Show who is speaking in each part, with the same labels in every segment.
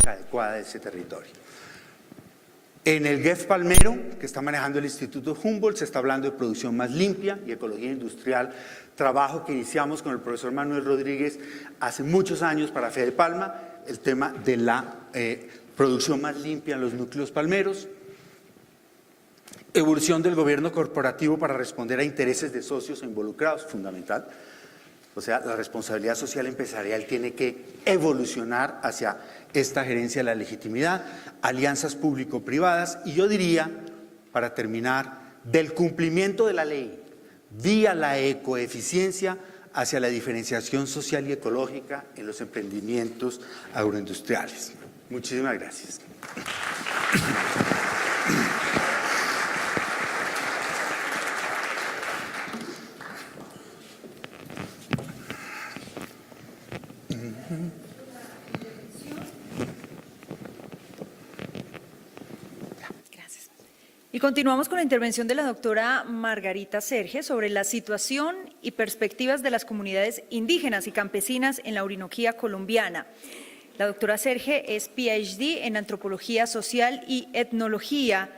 Speaker 1: ecológica adecuada de ese territorio. En el GEF Palmero, que está manejando el Instituto Humboldt, se está hablando de producción más limpia y ecología industrial, trabajo que iniciamos con el profesor Manuel Rodríguez hace muchos años para Fede Palma, el tema de la producción más limpia en los núcleos palmeros. Evolución del gobierno corporativo para responder a intereses de socios involucrados, fundamental. O sea, la responsabilidad social empresarial tiene que evolucionar hacia esta gerencia de la legitimidad, alianzas público-privadas y yo diría, para terminar, del cumplimiento de la ley vía la ecoeficiencia hacia la diferenciación social y ecológica en los emprendimientos agroindustriales. Muchísimas gracias.
Speaker 2: Y continuamos con la intervención de la doctora Margarita Serge sobre la situación y perspectivas de las comunidades indígenas y campesinas en la Orinoquía colombiana. La doctora Serge es PhD en Antropología Social y Etnología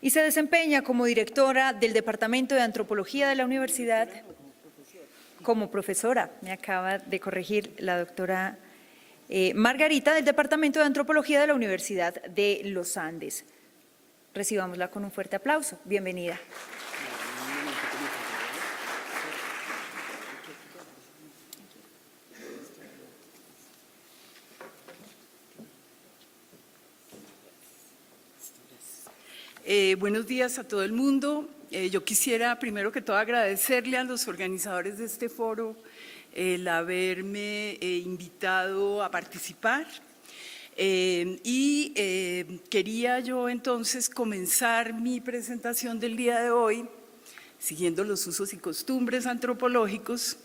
Speaker 2: y se desempeña como directora del Departamento de Antropología de la Universidad, como profesora, me acaba de corregir la doctora Margarita, del Departamento de Antropología de la Universidad de los Andes. Recibámosla con un fuerte aplauso. Bienvenida.
Speaker 3: Buenos días a todo el mundo. Yo quisiera primero que todo agradecerle a los organizadores de este foro el haberme invitado a participar. Quería yo entonces comenzar mi presentación del día de hoy, siguiendo los usos y costumbres antropológicos,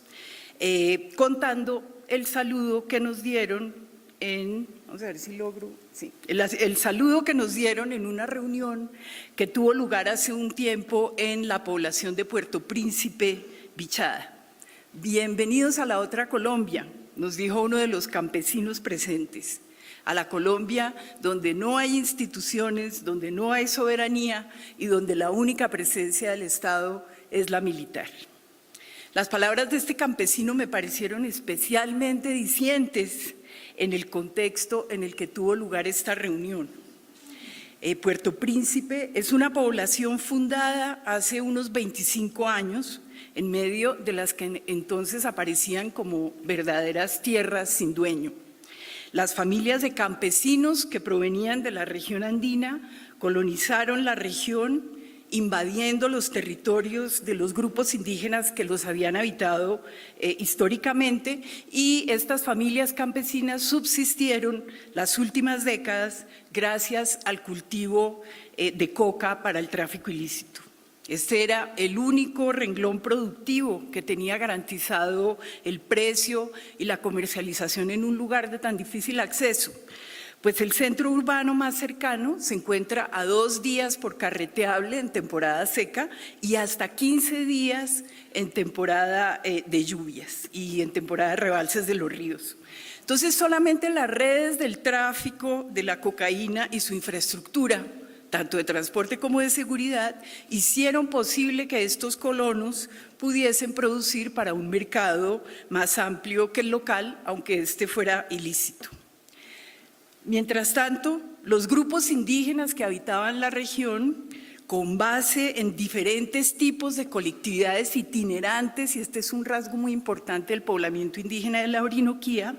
Speaker 3: contando el saludo que nos dieron vamos a ver si logro, sí, el saludo que nos dieron en una reunión que tuvo lugar hace un tiempo en la población de Puerto Príncipe, Bichada. Bienvenidos a la otra Colombia, nos dijo uno de los campesinos presentes. A la Colombia donde no hay instituciones, donde no hay soberanía y donde la única presencia del Estado es la militar. Las palabras de este campesino me parecieron especialmente dicientes en el contexto en el que tuvo lugar esta reunión. Puerto Príncipe es una población fundada hace unos 25 años, en medio de las que entonces aparecían como verdaderas tierras sin dueño. Las familias de campesinos que provenían de la región andina colonizaron la región, invadiendo los territorios de los grupos indígenas que los habían habitado históricamente, y estas familias campesinas subsistieron las últimas décadas gracias al cultivo de coca para el tráfico ilícito. Este era el único renglón productivo que tenía garantizado el precio y la comercialización en un lugar de tan difícil acceso, pues el centro urbano más cercano se encuentra a 2 días por carreteable en temporada seca y hasta 15 días en temporada de lluvias y en temporada de rebalses de los ríos. Entonces, solamente las redes del tráfico de la cocaína y su infraestructura, tanto de transporte como de seguridad, hicieron posible que estos colonos pudiesen producir para un mercado más amplio que el local, aunque este fuera ilícito. Mientras tanto, los grupos indígenas que habitaban la región, con base en diferentes tipos de colectividades itinerantes, y este es un rasgo muy importante del poblamiento indígena de la Orinoquía,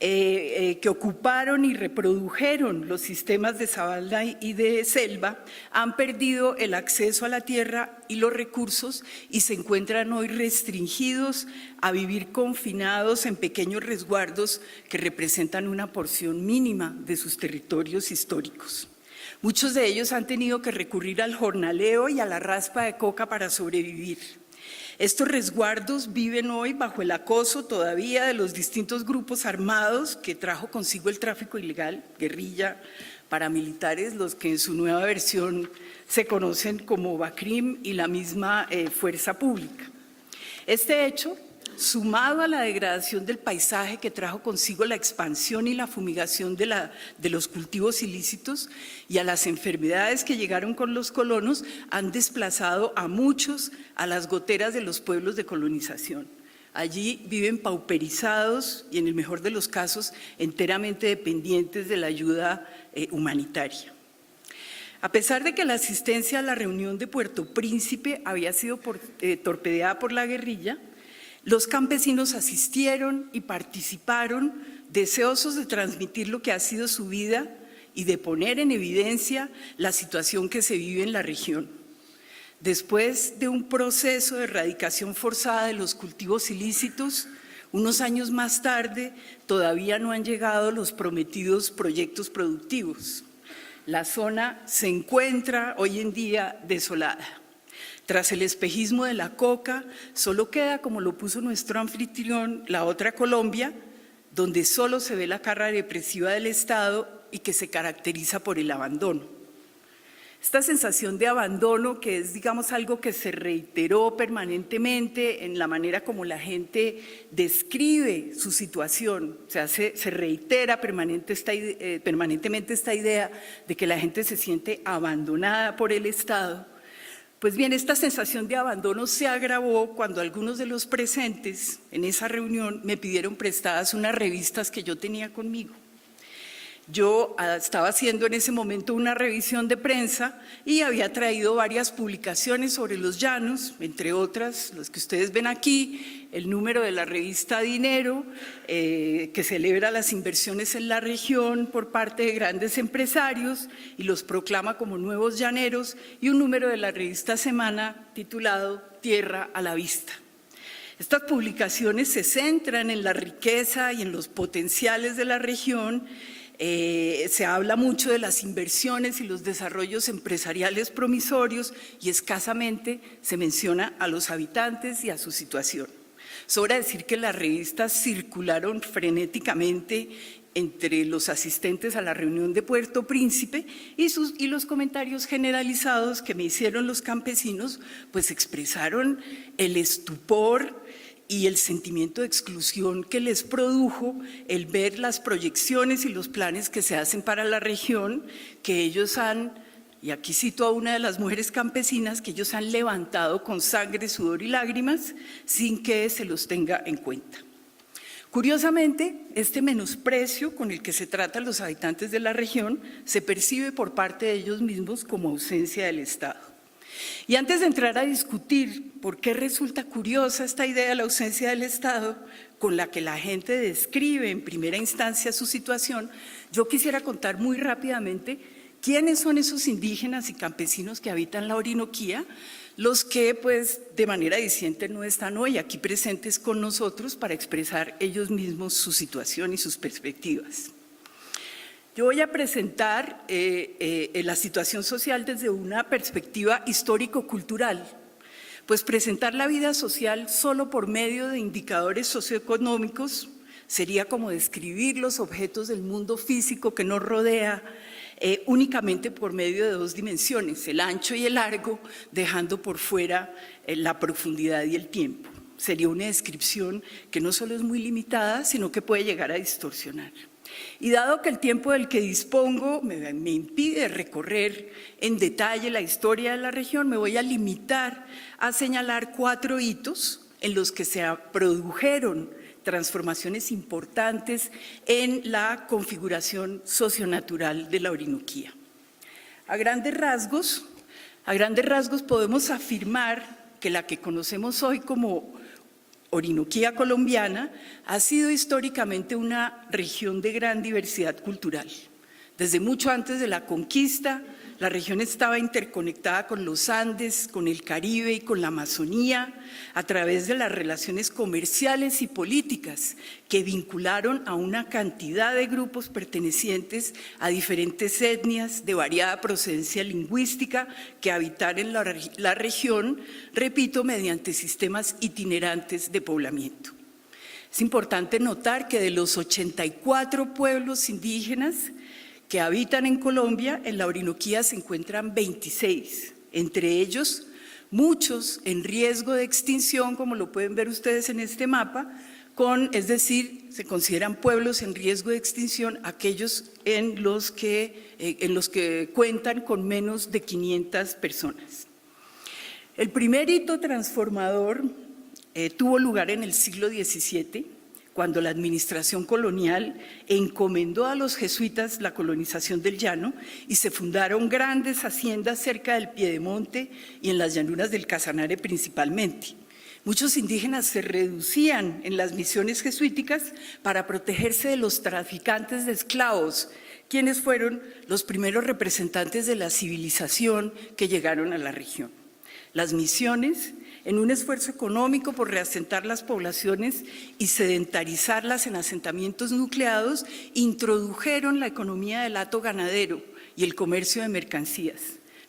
Speaker 3: que ocuparon y reprodujeron los sistemas de sabana y de selva, han perdido el acceso a la tierra y los recursos y se encuentran hoy restringidos a vivir confinados en pequeños resguardos que representan una porción mínima de sus territorios históricos. Muchos de ellos han tenido que recurrir al jornaleo y a la raspa de coca para sobrevivir. Estos resguardos viven hoy bajo el acoso todavía de los distintos grupos armados que trajo consigo el tráfico ilegal, guerrilla, paramilitares, los que en su nueva versión se conocen como BACRIM y la misma Fuerza Pública. Este hecho sumado a la degradación del paisaje que trajo consigo la expansión y la fumigación de los cultivos ilícitos y a las enfermedades que llegaron con los colonos, han desplazado a muchos a las goteras de los pueblos de colonización. Allí viven pauperizados y, en el mejor de los casos, enteramente dependientes de la ayuda humanitaria. A pesar de que la asistencia a la reunión de Puerto Príncipe había sido torpedeada por la guerrilla, los campesinos asistieron y participaron, deseosos de transmitir lo que ha sido su vida y de poner en evidencia la situación que se vive en la región. Después de un proceso de erradicación forzada de los cultivos ilícitos, unos años más tarde todavía no han llegado los prometidos proyectos productivos. La zona se encuentra hoy en día desolada. Tras el espejismo de la coca, solo queda, como lo puso nuestro anfitrión, la otra Colombia, donde solo se ve la cara represiva del Estado y que se caracteriza por el abandono. Esta sensación de abandono, que es, digamos, algo que se reiteró permanentemente en la manera como la gente describe su situación, o sea, se reitera permanentemente esta idea de que la gente se siente abandonada por el Estado. Pues bien, esta sensación de abandono se agravó cuando algunos de los presentes en esa reunión me pidieron prestadas unas revistas que yo tenía conmigo. Yo estaba haciendo en ese momento una revisión de prensa y había traído varias publicaciones sobre los llanos, entre otras, las que ustedes ven aquí, el número de la revista Dinero, que celebra las inversiones en la región por parte de grandes empresarios y los proclama como nuevos llaneros, y un número de la revista Semana titulado Tierra a la Vista. Estas publicaciones se centran en la riqueza y en los potenciales de la región. Se habla mucho de las inversiones y los desarrollos empresariales promisorios y escasamente se menciona a los habitantes y a su situación. Sobra decir que las revistas circularon frenéticamente entre los asistentes a la reunión de Puerto Príncipe y los comentarios generalizados que me hicieron los campesinos, pues expresaron el estupor y el sentimiento de exclusión que les produjo el ver las proyecciones y los planes que se hacen para la región, que ellos han, y aquí cito a una de las mujeres campesinas, que ellos han levantado con sangre, sudor y lágrimas sin que se los tenga en cuenta. Curiosamente, este menosprecio con el que se tratan los habitantes de la región se percibe por parte de ellos mismos como ausencia del Estado. Y antes de entrar a discutir por qué resulta curiosa esta idea de la ausencia del Estado con la que la gente describe en primera instancia su situación, yo quisiera contar muy rápidamente quiénes son esos indígenas y campesinos que habitan la Orinoquía, los que pues de manera diciente no están hoy aquí presentes con nosotros para expresar ellos mismos su situación y sus perspectivas. Yo voy a presentar la situación social desde una perspectiva histórico-cultural, pues presentar la vida social solo por medio de indicadores socioeconómicos sería como describir los objetos del mundo físico que nos rodea únicamente por medio de dos dimensiones, el ancho y el largo, dejando por fuera la profundidad y el tiempo. Sería una descripción que no solo es muy limitada, sino que puede llegar a distorsionar. Y dado que el tiempo del que dispongo me impide recorrer en detalle la historia de la región, me voy a limitar a señalar 4 hitos en los que se produjeron transformaciones importantes en la configuración socionatural de la Orinoquía. A grandes rasgos podemos afirmar que la que conocemos hoy como Orinoquía colombiana ha sido históricamente una región de gran diversidad cultural. Desde mucho antes de la conquista, la región estaba interconectada con los Andes, con el Caribe y con la Amazonía a través de las relaciones comerciales y políticas que vincularon a una cantidad de grupos pertenecientes a diferentes etnias de variada procedencia lingüística que habitaron la región, repito, mediante sistemas itinerantes de poblamiento. Es importante notar que de los 84 pueblos indígenas que habitan en Colombia, en la Orinoquía se encuentran 26, entre ellos muchos en riesgo de extinción, como lo pueden ver ustedes en este mapa, es decir, se consideran pueblos en riesgo de extinción aquellos en los que cuentan con menos de 500 personas. El primer hito transformador tuvo lugar en el siglo XVII, cuando la administración colonial encomendó a los jesuitas la colonización del llano y se fundaron grandes haciendas cerca del Piedemonte y en las llanuras del Casanare principalmente. Muchos indígenas se reducían en las misiones jesuíticas para protegerse de los traficantes de esclavos, quienes fueron los primeros representantes de la civilización que llegaron a la región. Las misiones, en un esfuerzo económico por reasentar las poblaciones y sedentarizarlas en asentamientos nucleados, introdujeron la economía del hato ganadero y el comercio de mercancías.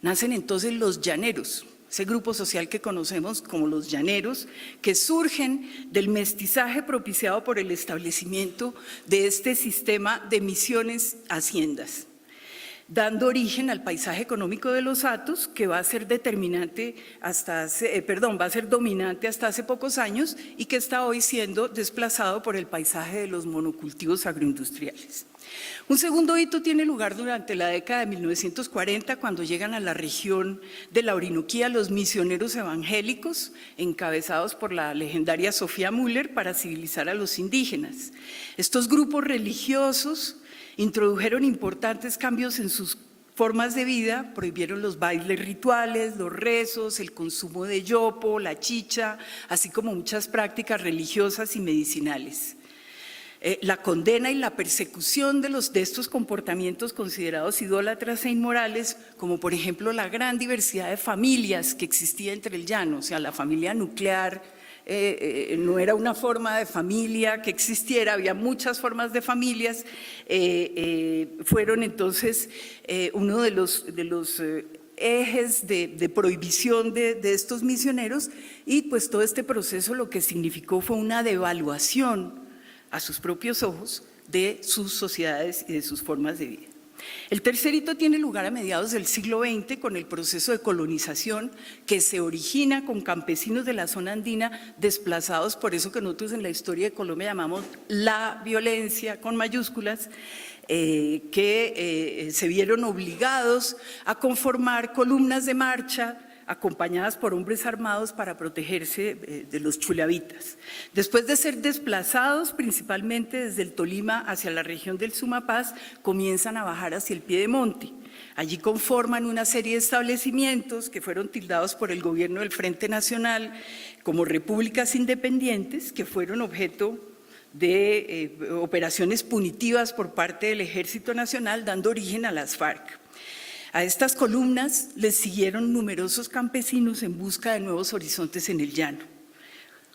Speaker 3: Nacen entonces los llaneros, ese grupo social que conocemos como los llaneros, que surgen del mestizaje propiciado por el establecimiento de este sistema de misiones-haciendas, dando origen al paisaje económico de los hatos, que va a ser dominante hasta hace pocos años y que está hoy siendo desplazado por el paisaje de los monocultivos agroindustriales. Un segundo hito tiene lugar durante la década de 1940, cuando llegan a la región de la Orinoquía los misioneros evangélicos, encabezados por la legendaria Sofía Müller, para civilizar a los indígenas. Estos grupos religiosos introdujeron importantes cambios en sus formas de vida, prohibieron los bailes rituales, los rezos, el consumo de yopo, la chicha, así como muchas prácticas religiosas y medicinales. La condena y la persecución de estos comportamientos considerados idólatras e inmorales, como por ejemplo la gran diversidad de familias que existía entre el llano, o sea, la familia nuclear no era una forma de familia que existiera, había muchas formas de familias, fueron entonces uno de los ejes de prohibición de estos misioneros, y pues todo este proceso lo que significó fue una devaluación a sus propios ojos de sus sociedades y de sus formas de vida. El tercer hito tiene lugar a mediados del siglo XX con el proceso de colonización que se origina con campesinos de la zona andina desplazados por eso que nosotros en la historia de Colombia llamamos la violencia con mayúsculas, que se vieron obligados a conformar columnas de marcha acompañadas por hombres armados para protegerse de los chuleavitas. Después de ser desplazados principalmente desde el Tolima hacia la región del Sumapaz, comienzan a bajar hacia el Piedemonte. Allí conforman una serie de establecimientos que fueron tildados por el gobierno del Frente Nacional como repúblicas independientes, que fueron objeto de operaciones punitivas por parte del Ejército Nacional, dando origen a las FARC. A estas columnas les siguieron numerosos campesinos en busca de nuevos horizontes en el llano.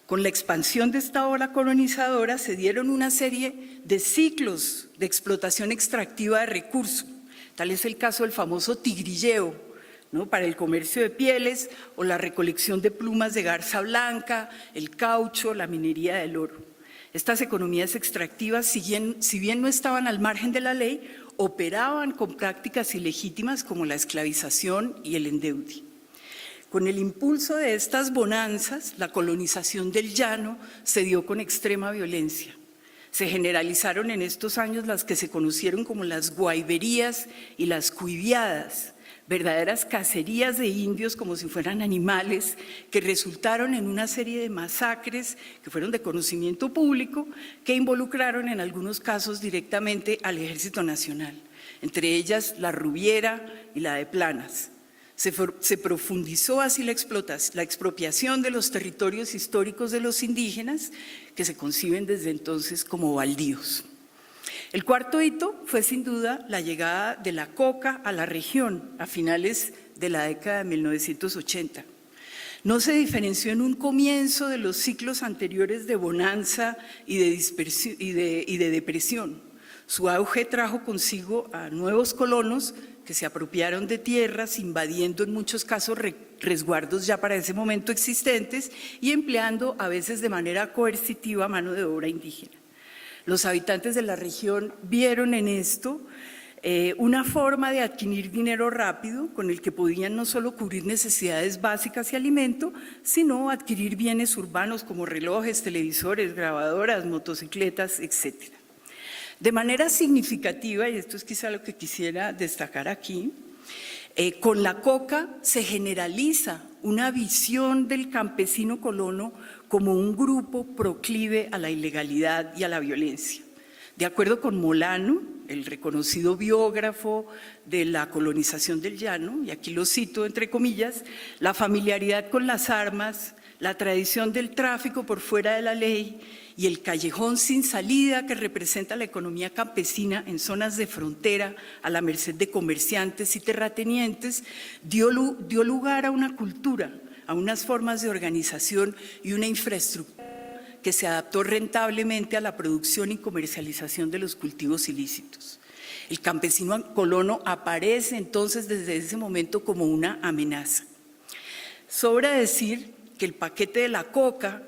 Speaker 3: Con la expansión de esta ola colonizadora se dieron una serie de ciclos de explotación extractiva de recursos. Tal es el caso del famoso tigrilleo, ¿no?, para el comercio de pieles, o la recolección de plumas de garza blanca, el caucho, la minería del oro. Estas economías extractivas, si bien no estaban al margen de la ley, operaban con prácticas ilegítimas como la esclavización y el endeude. Con el impulso de estas bonanzas, la colonización del llano se dio con extrema violencia. Se generalizaron en estos años las que se conocieron como las guayberías y las cuiviadas, verdaderas cacerías de indios como si fueran animales, que resultaron en una serie de masacres que fueron de conocimiento público, que involucraron en algunos casos directamente al Ejército Nacional, entre ellas la Rubiera y la de Planas. Se profundizó así la expropiación de los territorios históricos de los indígenas, que se conciben desde entonces como baldíos. El cuarto hito fue sin duda la llegada de la coca a la región a finales de la década de 1980. No se diferenció en un comienzo de los ciclos anteriores de bonanza y de depresión. Su auge trajo consigo a nuevos colonos que se apropiaron de tierras, invadiendo en muchos casos resguardos ya para ese momento existentes y empleando a veces de manera coercitiva mano de obra indígena. Los habitantes de la región vieron en esto una forma de adquirir dinero rápido con el que podían no solo cubrir necesidades básicas y alimento, sino adquirir bienes urbanos como relojes, televisores, grabadoras, motocicletas, etc. De manera significativa, y esto es quizá lo que quisiera destacar aquí, con la coca se generaliza una visión del campesino colono como un grupo proclive a la ilegalidad y a la violencia. De acuerdo con Molano, el reconocido biógrafo de la colonización del llano, y aquí lo cito entre comillas, la familiaridad con las armas, la tradición del tráfico por fuera de la ley y el callejón sin salida que representa la economía campesina en zonas de frontera a la merced de comerciantes y terratenientes, dio lugar a una cultura, a unas formas de organización y una infraestructura que se adaptó rentablemente a la producción y comercialización de los cultivos ilícitos. El campesino colono aparece entonces desde ese momento como una amenaza. Sobra decir que el paquete de la coca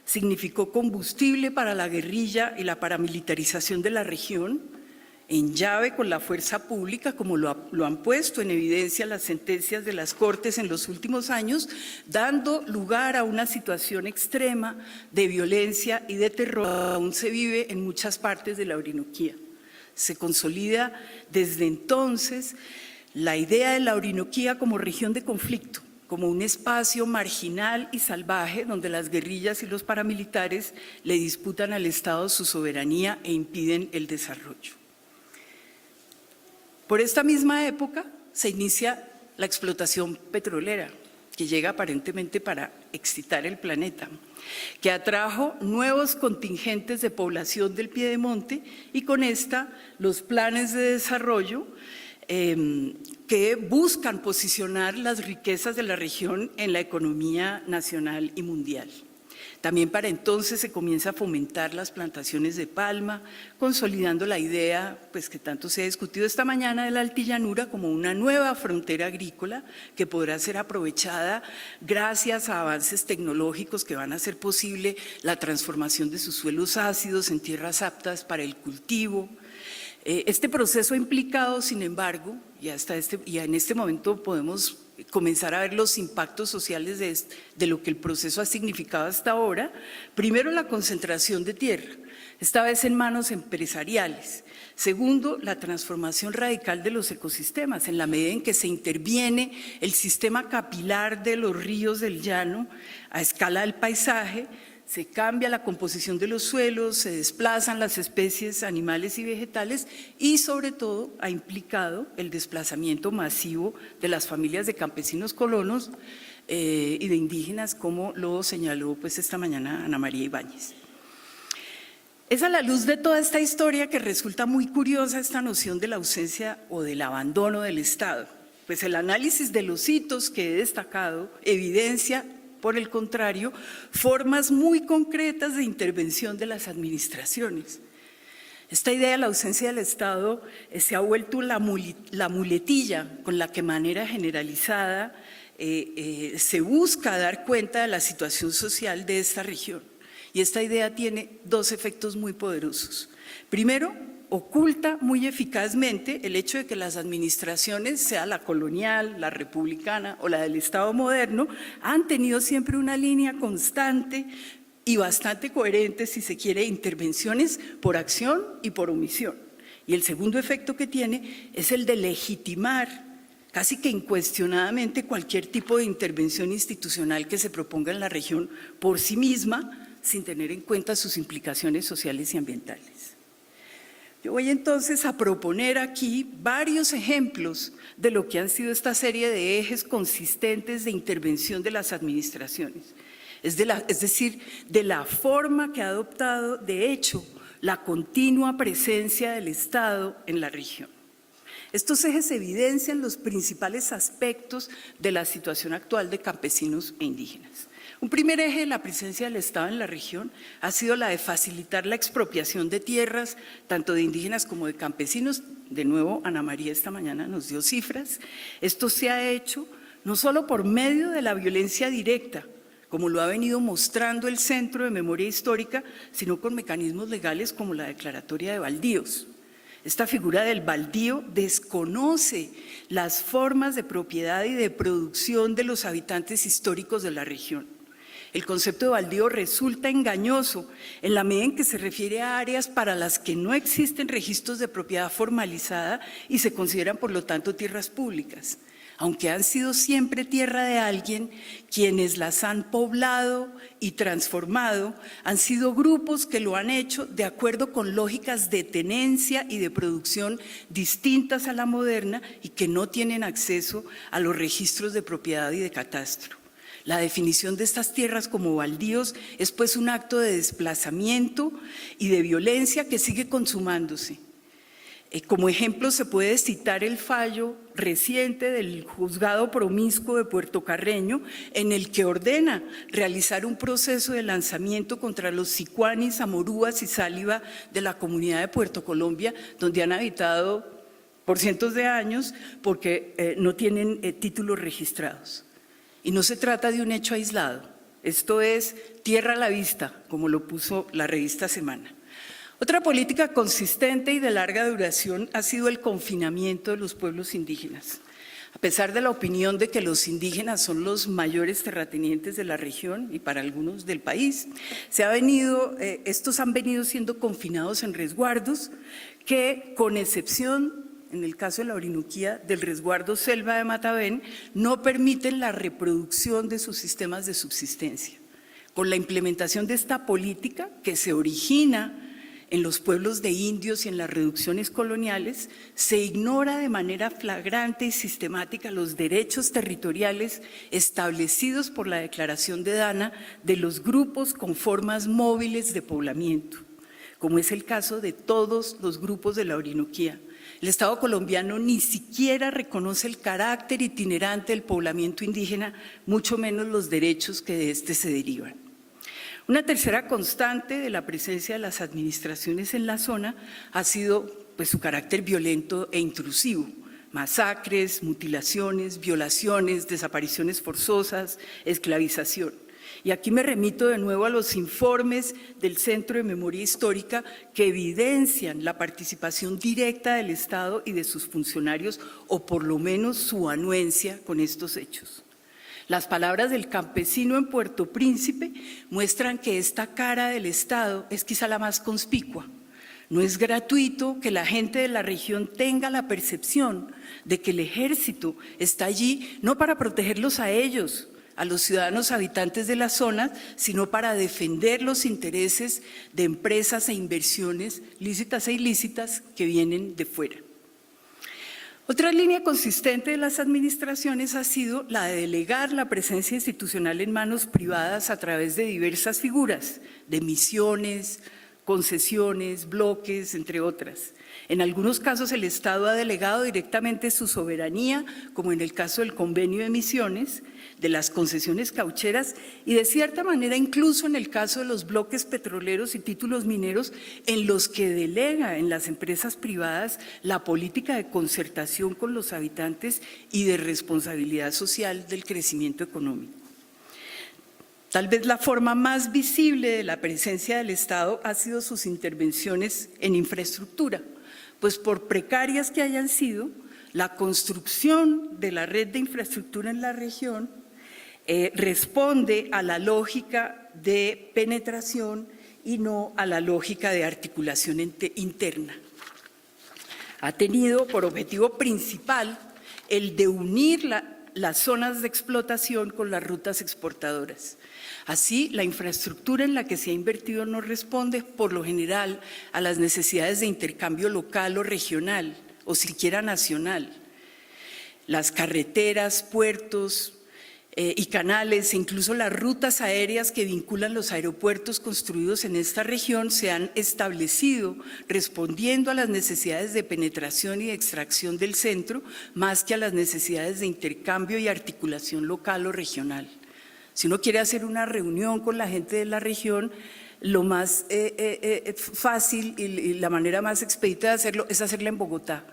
Speaker 3: significó combustible para la guerrilla y la paramilitarización de la región, en llave con la fuerza pública, como lo han puesto en evidencia las sentencias de las Cortes en los últimos años, dando lugar a una situación extrema de violencia y de terror que aún se vive en muchas partes de la Orinoquía. Se consolida desde entonces la idea de la Orinoquía como región de conflicto, como un espacio marginal y salvaje donde las guerrillas y los paramilitares le disputan al Estado su soberanía e impiden el desarrollo. Por esta misma época se inicia la explotación petrolera, que llega aparentemente para excitar el planeta, que atrajo nuevos contingentes de población del Piedemonte y con esta los planes de desarrollo que buscan posicionar las riquezas de la región en la economía nacional y mundial. También para entonces se comienza a fomentar las plantaciones de palma, consolidando la idea pues, que tanto se ha discutido esta mañana de la altillanura como una nueva frontera agrícola que podrá ser aprovechada gracias a avances tecnológicos que van a hacer posible la transformación de sus suelos ácidos en tierras aptas para el cultivo. Este proceso ha implicado, sin embargo, y en este momento podemos comenzar a ver los impactos sociales de lo que el proceso ha significado hasta ahora. Primero, la concentración de tierra, esta vez en manos empresariales. Segundo, la transformación radical de los ecosistemas, en la medida en que se interviene el sistema capilar de los ríos del llano a escala del paisaje. Se cambia la composición de los suelos, se desplazan las especies animales y vegetales y sobre todo ha implicado el desplazamiento masivo de las familias de campesinos colonos y de indígenas, como lo señaló pues esta mañana Ana María Ibáñez. Es a la luz de toda esta historia que resulta muy curiosa esta noción de la ausencia o del abandono del Estado, pues el análisis de los hitos que he destacado evidencia, por el contrario, formas muy concretas de intervención de las administraciones. Esta idea de la ausencia del Estado se ha vuelto la muletilla con la que de manera generalizada se busca dar cuenta de la situación social de esta región. Y esta idea tiene dos efectos muy poderosos. Primero, oculta muy eficazmente el hecho de que las administraciones, sea la colonial, la republicana o la del Estado moderno, han tenido siempre una línea constante y bastante coherente, si se quiere, intervenciones por acción y por omisión. Y el segundo efecto que tiene es el de legitimar casi que incuestionadamente cualquier tipo de intervención institucional que se proponga en la región por sí misma, sin tener en cuenta sus implicaciones sociales y ambientales. Yo voy entonces a proponer aquí varios ejemplos de lo que han sido esta serie de ejes consistentes de intervención de las administraciones, es decir, de la forma que ha adoptado, de hecho, la continua presencia del Estado en la región. Estos ejes evidencian los principales aspectos de la situación actual de campesinos e indígenas. Un primer eje de la presencia del Estado en la región ha sido la de facilitar la expropiación de tierras, tanto de indígenas como de campesinos. De nuevo, Ana María esta mañana nos dio cifras. Esto se ha hecho no solo por medio de la violencia directa, como lo ha venido mostrando el Centro de Memoria Histórica, sino con mecanismos legales como la declaratoria de baldíos. Esta figura del baldío desconoce las formas de propiedad y de producción de los habitantes históricos de la región. El concepto de baldío resulta engañoso en la medida en que se refiere a áreas para las que no existen registros de propiedad formalizada y se consideran, por lo tanto, tierras públicas. Aunque han sido siempre tierra de alguien, quienes las han poblado y transformado han sido grupos que lo han hecho de acuerdo con lógicas de tenencia y de producción distintas a la moderna y que no tienen acceso a los registros de propiedad y de catastro. La definición de estas tierras como baldíos es pues un acto de desplazamiento y de violencia que sigue consumándose. Como ejemplo se puede citar el fallo reciente del Juzgado Promiscuo de Puerto Carreño, en el que ordena realizar un proceso de lanzamiento contra los sicuanis, amorúas y sáliva de la comunidad de Puerto Colombia, donde han habitado por cientos de años porque no tienen títulos registrados. Y no se trata de un hecho aislado, esto es tierra a la vista, como lo puso la revista Semana. Otra política consistente y de larga duración ha sido el confinamiento de los pueblos indígenas. A pesar de la opinión de que los indígenas son los mayores terratenientes de la región y para algunos del país, estos han venido siendo confinados en resguardos que, con excepción, en el caso de la Orinoquía, del resguardo Selva de Matavén, no permiten la reproducción de sus sistemas de subsistencia. Con la implementación de esta política, que se origina en los pueblos de indios y en las reducciones coloniales, se ignora de manera flagrante y sistemática los derechos territoriales establecidos por la Declaración de Dana de los grupos con formas móviles de poblamiento, como es el caso de todos los grupos de la Orinoquía. El Estado colombiano ni siquiera reconoce el carácter itinerante del poblamiento indígena, mucho menos los derechos que de este se derivan. Una tercera constante de la presencia de las administraciones en la zona ha sido pues, su carácter violento e intrusivo. Masacres, mutilaciones, violaciones, desapariciones forzosas, esclavización. Y aquí me remito de nuevo a los informes del Centro de Memoria Histórica que evidencian la participación directa del Estado y de sus funcionarios, o por lo menos su anuencia con estos hechos. Las palabras del campesino en Puerto Príncipe muestran que esta cara del Estado es quizá la más conspicua. No es gratuito que la gente de la región tenga la percepción de que el ejército está allí no para protegerlos a ellos, a los ciudadanos habitantes de la zona, sino para defender los intereses de empresas e inversiones lícitas e ilícitas que vienen de fuera. Otra línea consistente de las administraciones ha sido la de delegar la presencia institucional en manos privadas a través de diversas figuras, de misiones, concesiones, bloques, entre otras. En algunos casos el Estado ha delegado directamente su soberanía, como en el caso del Convenio de Misiones, de las concesiones caucheras y de cierta manera incluso en el caso de los bloques petroleros y títulos mineros, en los que delega en las empresas privadas la política de concertación con los habitantes y de responsabilidad social del crecimiento económico. Tal vez la forma más visible de la presencia del Estado ha sido sus intervenciones en infraestructura, pues por precarias que hayan sido, la construcción de la red de infraestructura en la región responde a la lógica de penetración y no a la lógica de articulación interna. Ha tenido por objetivo principal el de unir las zonas de explotación con las rutas exportadoras. Así, la infraestructura en la que se ha invertido no responde, por lo general, a las necesidades de intercambio local o regional, o siquiera nacional. Las carreteras, puertos y canales, e incluso las rutas aéreas que vinculan los aeropuertos construidos en esta región se han establecido respondiendo a las necesidades de penetración y de extracción del centro, más que a las necesidades de intercambio y articulación local o regional. Si uno quiere hacer una reunión con la gente de la región, lo más fácil y la manera más expedita de hacerlo es hacerla en Bogotá.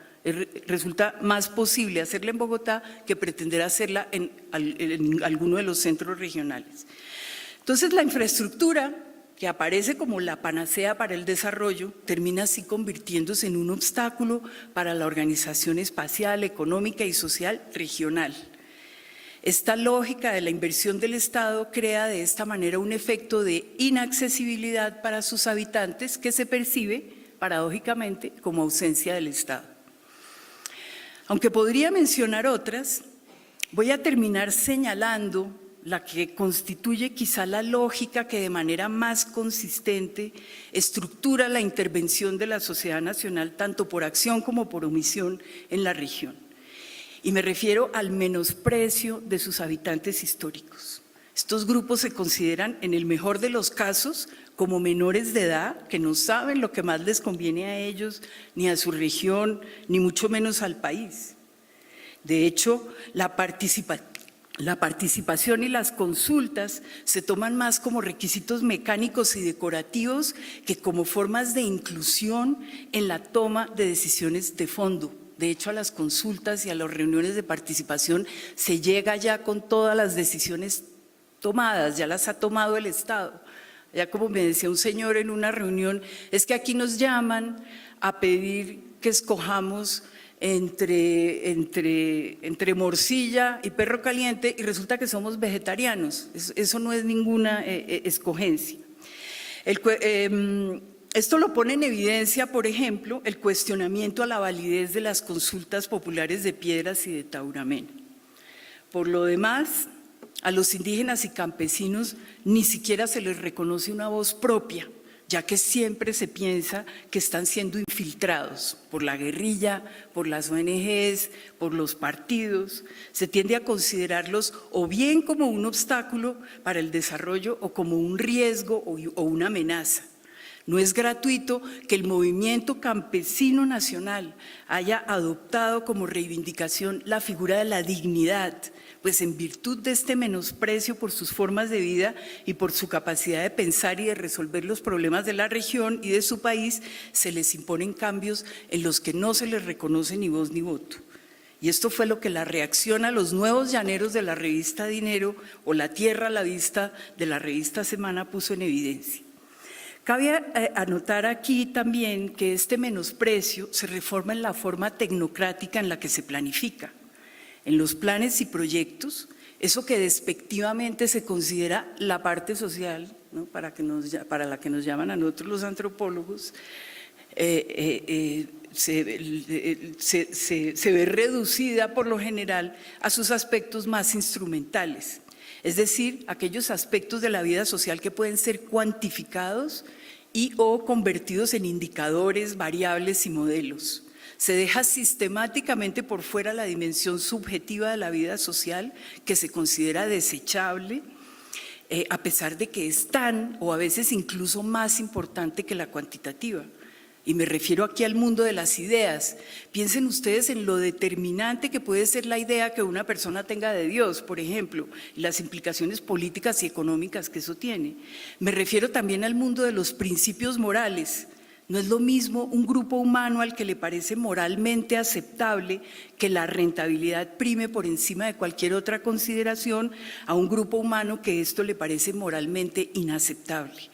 Speaker 3: Resulta más posible hacerla en Bogotá que pretender hacerla en alguno de los centros regionales. Entonces, la infraestructura que aparece como la panacea para el desarrollo, termina así convirtiéndose en un obstáculo para la organización espacial, económica y social regional. Esta lógica de la inversión del Estado crea de esta manera un efecto de inaccesibilidad para sus habitantes que se percibe, paradójicamente, como ausencia del Estado. Aunque podría mencionar otras, voy a terminar señalando la que constituye quizá la lógica que de manera más consistente estructura la intervención de la sociedad nacional tanto por acción como por omisión en la región. Y me refiero al menosprecio de sus habitantes históricos. Estos grupos se consideran, en el mejor de los casos, como menores de edad que no saben lo que más les conviene a ellos, ni a su región, ni mucho menos al país. De hecho, la participación y las consultas se toman más como requisitos mecánicos y decorativos que como formas de inclusión en la toma de decisiones de fondo. De hecho, a las consultas y a las reuniones de participación se llega ya con todas las decisiones tomadas, ya las ha tomado el Estado. Ya como me decía un señor en una reunión, es que aquí nos llaman a pedir que escojamos entre morcilla y perro caliente y resulta que somos vegetarianos. Eso no es ninguna escogencia. Esto lo pone en evidencia, por ejemplo, el cuestionamiento a la validez de las consultas populares de Piedras y de Tauramena. Por lo demás, a los indígenas y campesinos ni siquiera se les reconoce una voz propia, ya que siempre se piensa que están siendo infiltrados por la guerrilla, por las ONGs, por los partidos. Se tiende a considerarlos o bien como un obstáculo para el desarrollo o como un riesgo o una amenaza. No es gratuito que el movimiento campesino nacional haya adoptado como reivindicación la figura de la dignidad, pues en virtud de este menosprecio por sus formas de vida y por su capacidad de pensar y de resolver los problemas de la región y de su país, se les imponen cambios en los que no se les reconoce ni voz ni voto. Y esto fue lo que la reacción a los nuevos llaneros de la revista Dinero o La Tierra a la Vista de la revista Semana puso en evidencia. Cabe anotar aquí también que este menosprecio se reforma en la forma tecnocrática en la que se planifica. En los planes y proyectos, eso que despectivamente se considera la parte social, ¿no? para la que nos llaman a nosotros los antropólogos, se ve reducida por lo general a sus aspectos más instrumentales. Es decir, aquellos aspectos de la vida social que pueden ser cuantificados y o convertidos en indicadores, variables y modelos. Se deja sistemáticamente por fuera la dimensión subjetiva de la vida social que se considera desechable, a pesar de que es tan o a veces incluso más importante que la cuantitativa. Y me refiero aquí al mundo de las ideas. Piensen ustedes en lo determinante que puede ser la idea que una persona tenga de Dios, por ejemplo, y las implicaciones políticas y económicas que eso tiene. Me refiero también al mundo de los principios morales. No es lo mismo un grupo humano al que le parece moralmente aceptable que la rentabilidad prime por encima de cualquier otra consideración a un grupo humano que esto le parece moralmente inaceptable.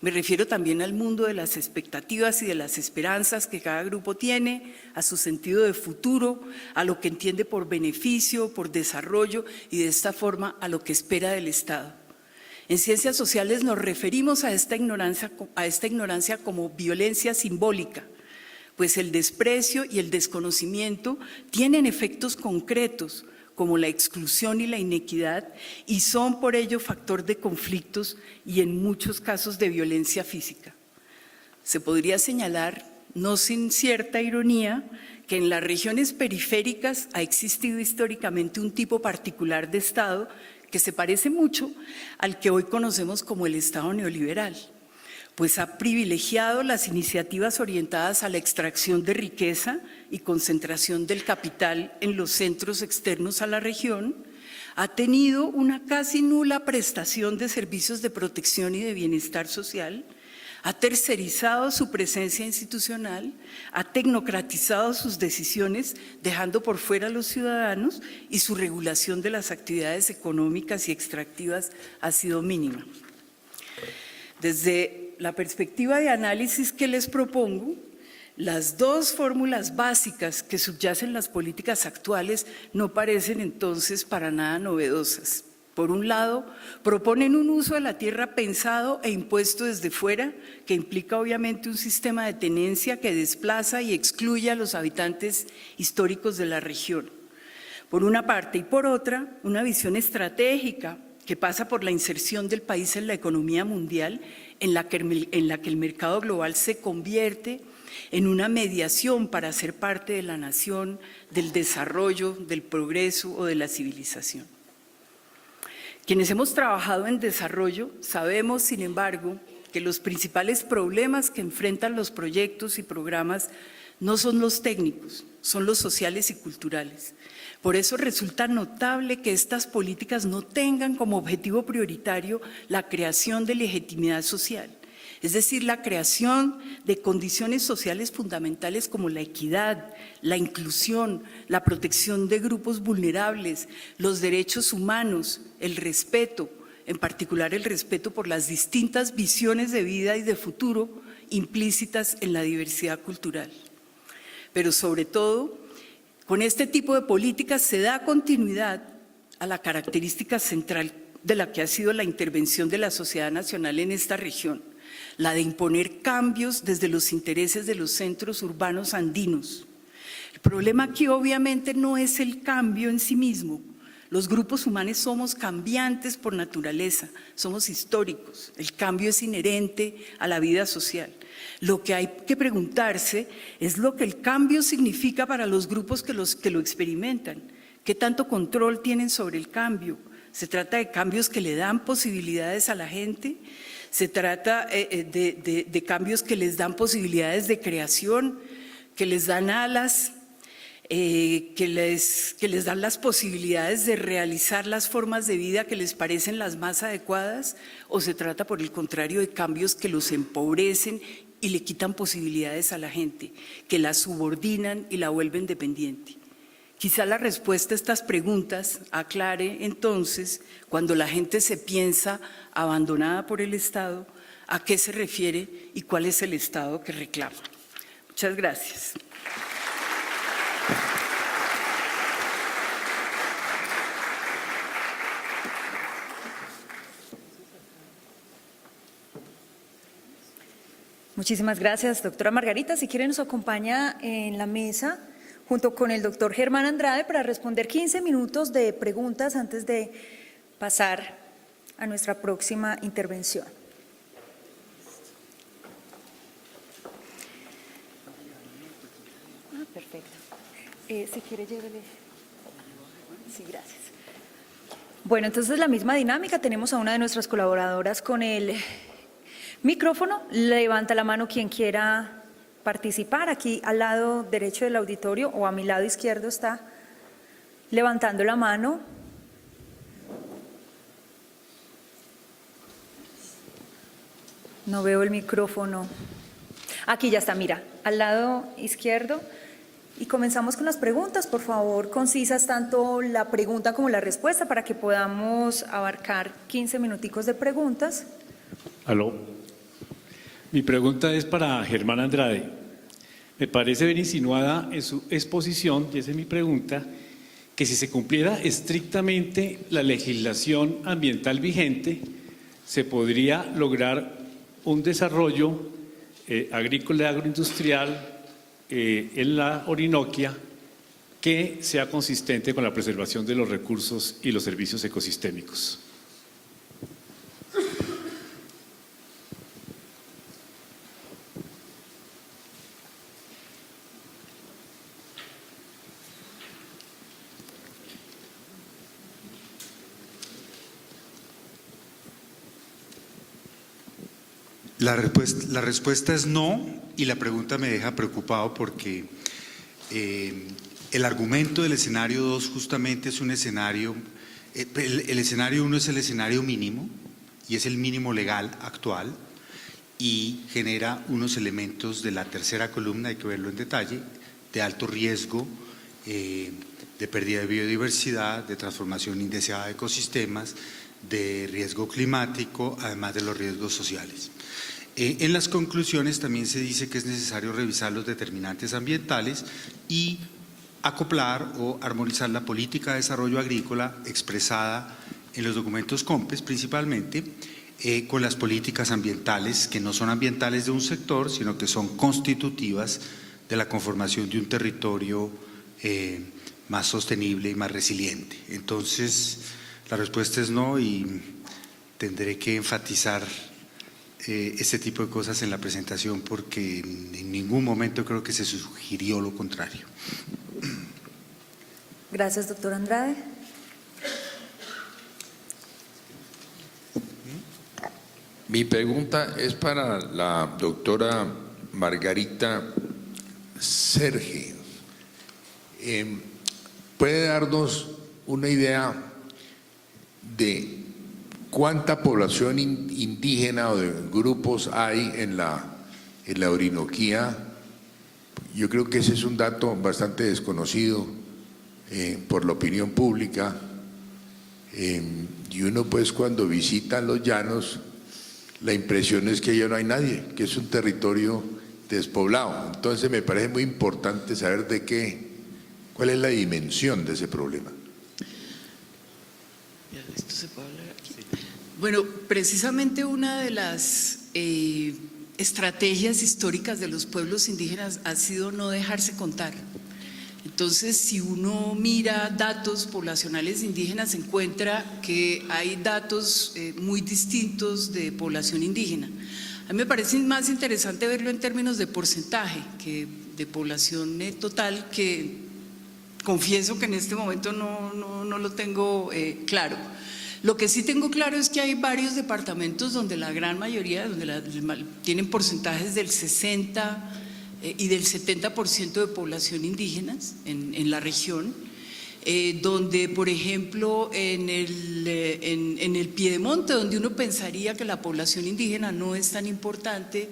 Speaker 3: Me refiero también al mundo de las expectativas y de las esperanzas que cada grupo tiene, a su sentido de futuro, a lo que entiende por beneficio, por desarrollo y de esta forma a lo que espera del Estado. En ciencias sociales nos referimos a esta ignorancia como violencia simbólica, pues el desprecio y el desconocimiento tienen efectos concretos, como la exclusión y la inequidad, y son por ello factor de conflictos y en muchos casos de violencia física. Se podría señalar, no sin cierta ironía, que en las regiones periféricas ha existido históricamente un tipo particular de Estado que se parece mucho al que hoy conocemos como el Estado neoliberal, pues ha privilegiado las iniciativas orientadas a la extracción de riqueza y concentración del capital en los centros externos a la región, ha tenido una casi nula prestación de servicios de protección y de bienestar social, ha tercerizado su presencia institucional, ha tecnocratizado sus decisiones, dejando por fuera a los ciudadanos, y su regulación de las actividades económicas y extractivas ha sido mínima. Desde la perspectiva de análisis que les propongo, las dos fórmulas básicas que subyacen las políticas actuales no parecen entonces para nada novedosas. Por un lado, proponen un uso de la tierra pensado e impuesto desde fuera, que implica obviamente un sistema de tenencia que desplaza y excluye a los habitantes históricos de la región. Por una parte, y por otra, una visión estratégica que pasa por la inserción del país en la economía mundial, en la que el mercado global se convierte en una mediación para ser parte de la nación, del desarrollo, del progreso o de la civilización. Quienes hemos trabajado en desarrollo sabemos, sin embargo, que los principales problemas que enfrentan los proyectos y programas no son los técnicos, son los sociales y culturales. Por eso resulta notable que estas políticas no tengan como objetivo prioritario la creación de legitimidad social, es decir, la creación de condiciones sociales fundamentales como la equidad, la inclusión, la protección de grupos vulnerables, los derechos humanos, el respeto, en particular el respeto por las distintas visiones de vida y de futuro implícitas en la diversidad cultural. Pero sobre todo, con este tipo de políticas se da continuidad a la característica central de la que ha sido la intervención de la sociedad nacional en esta región, la de imponer cambios desde los intereses de los centros urbanos andinos. El problema aquí obviamente no es el cambio en sí mismo. Los grupos humanos somos cambiantes por naturaleza, somos históricos, el cambio es inherente a la vida social. Lo que hay que preguntarse es lo que el cambio significa para los grupos que lo experimentan. ¿Qué tanto control tienen sobre el cambio? ¿Se trata de cambios que le dan posibilidades a la gente? ¿Se trata de cambios que les dan posibilidades de creación, que les dan alas, que les dan las posibilidades de realizar las formas de vida que les parecen las más adecuadas? ¿O se trata, por el contrario, de cambios que los empobrecen y le quitan posibilidades a la gente, que la subordinan y la vuelven dependiente? Quizá la respuesta a estas preguntas aclare entonces, cuando la gente se piensa abandonada por el Estado, a qué se refiere y cuál es el Estado que reclama. Muchas gracias.
Speaker 2: Muchísimas gracias, doctora Margarita. Si quiere, nos acompaña en la mesa junto con el doctor Germán Andrade para responder 15 minutos de preguntas antes de pasar a nuestra próxima intervención. Perfecto. Si quiere, llévele. Sí, gracias. Bueno, entonces la misma dinámica. Tenemos a una de nuestras colaboradoras con el micrófono. Levanta la mano quien quiera participar. Aquí al lado derecho del auditorio o a mi lado izquierdo está levantando la mano. No veo el micrófono. Aquí ya está, mira, al lado izquierdo. Y comenzamos con las preguntas, por favor, concisas tanto la pregunta como la respuesta para que podamos abarcar 15 minuticos de preguntas.
Speaker 4: Aló. Mi pregunta es para Germán Andrade. Me parece bien insinuada en su exposición, y esa es mi pregunta, que si se cumpliera estrictamente la legislación ambiental vigente, se podría lograr un desarrollo agrícola y agroindustrial en la Orinoquia que sea consistente con la preservación de los recursos y los servicios ecosistémicos.
Speaker 5: La respuesta es no, y la pregunta me deja preocupado porque el argumento del escenario 2 justamente es un escenario, el escenario 1 es el escenario mínimo y es el mínimo legal actual y genera unos elementos de la tercera columna, hay que verlo en detalle, de alto riesgo, de pérdida de biodiversidad, de transformación indeseada de ecosistemas, de riesgo climático, además de los riesgos sociales. En las conclusiones también se dice que es necesario revisar los determinantes ambientales y acoplar o armonizar la política de desarrollo agrícola expresada en los documentos COMPES principalmente con las políticas ambientales, que no son ambientales de un sector, sino que son constitutivas de la conformación de un territorio más sostenible y más resiliente. Entonces, la respuesta es no y tendré que enfatizar este tipo de cosas en la presentación porque en ningún momento creo que se sugirió lo contrario.
Speaker 2: Gracias, doctor Andrade.
Speaker 6: Mi pregunta es para la doctora Margarita Serge. ¿Puede darnos una idea de cuánta población indígena o de grupos hay en la Orinoquía? Yo creo que ese es un dato bastante desconocido por la opinión pública. Y uno pues cuando visita los llanos, la impresión es que allá no hay nadie, que es un territorio despoblado. Entonces me parece muy importante saber cuál es la dimensión de ese problema.
Speaker 3: ¿Esto se puede hablar aquí? Bueno, precisamente una de las estrategias históricas de los pueblos indígenas ha sido no dejarse contar. Entonces, si uno mira datos poblacionales indígenas, encuentra que hay datos muy distintos de población indígena. A mí me parece más interesante verlo en términos de porcentaje que de población total, que confieso que en este momento no lo tengo claro. Lo que sí tengo claro es que hay varios departamentos donde la gran mayoría tienen porcentajes del 60% y del 70% de población indígenas en la región, donde, por ejemplo, en el Piedemonte, donde uno pensaría que la población indígena no es tan importante,